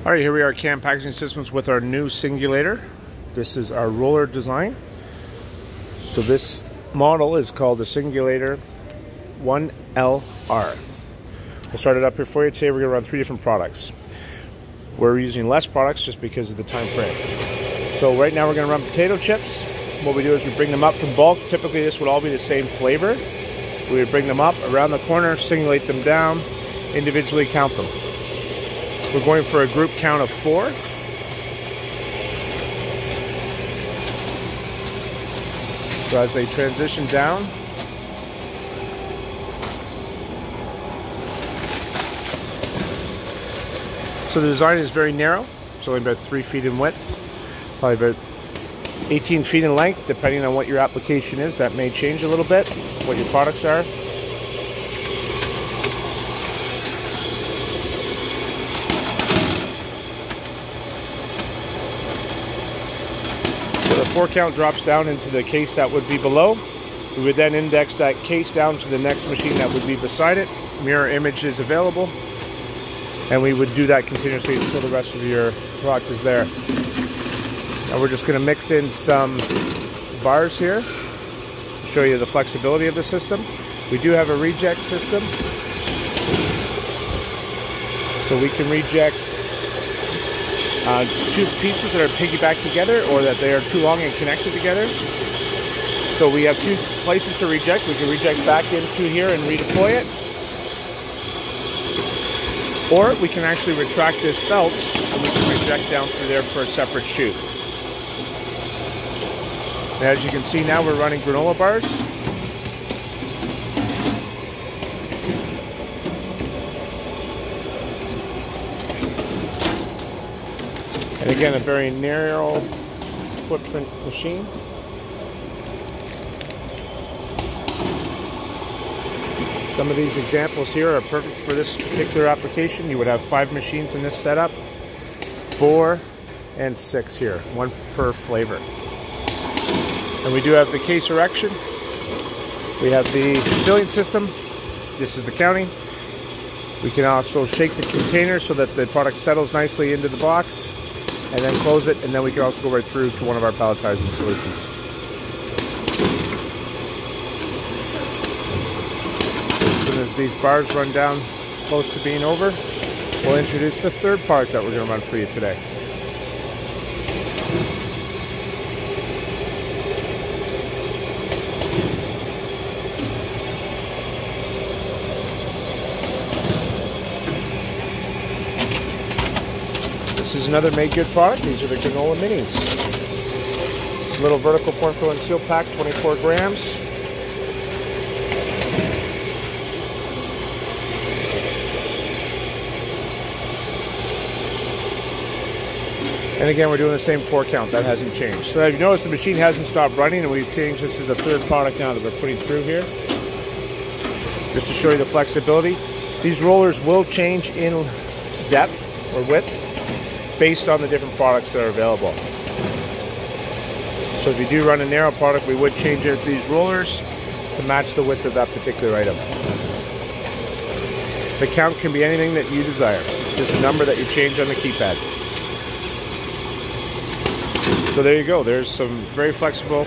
Alright, here we are at CAM Packaging Systems with our new Singulator. This is our roller design. So this model is called the Singulator 1LR. We'll start it up here for you. Today we're going to run 3 different products. We're using less products just because of the time frame. So right now we're going to run potato chips. What we do is we bring them up from bulk. Typically this would all be the same flavor. We would bring them up around the corner, singulate them down, individually count them. We're going for a group count of 4. So as they transition down, so the design is very narrow. It's only about 3 feet in width, probably about 18 feet in length, depending on what your application is. That may change a little bit, what your products are. So the 4 count drops down into the case that would be below. We would then index that case down to the next machine that would be beside it. Mirror image is available. And we would do that continuously until the rest of your product is there. Now we're just going to mix in some bars here to show you the flexibility of the system. We do have a reject system. So we can reject 2 pieces that are piggybacked together, or that they are too long and connected together. So we have 2 places to reject. We can reject back into here and redeploy it. Or we can actually retract this belt and we can reject down through there for a separate chute. And as you can see now, we're running granola bars. And again, a very narrow footprint machine. Some of these examples here are perfect for this particular application. You would have 5 machines in this setup, 4 and 6 here, 1 per flavor. And we do have the case erection. We have the filling system. This is the counting. We can also shake the container so that the product settles nicely into the box, and then close it, and then we can also go right through to one of our palletizing solutions. So as soon as these bars run down close to being over, we'll introduce the 3rd part that we're going to run for you today. This is another made good product. These are the granola minis. It's a little vertical form fill and seal pack, 24 grams. And again, we're doing the same 4 count. That hasn't changed. So if you notice, the machine hasn't stopped running, and we've changed this to the 3rd product now that we're putting through here. Just to show you the flexibility. These rollers will change in depth or width based on the different products that are available. So if you do run a narrow product, we would change out these rollers to match the width of that particular item. The count can be anything that you desire. It's just a number that you change on the keypad. So there you go. There's some very flexible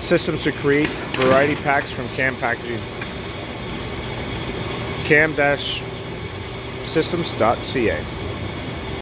systems to create variety packs from CAM Packaging. cam-systems.ca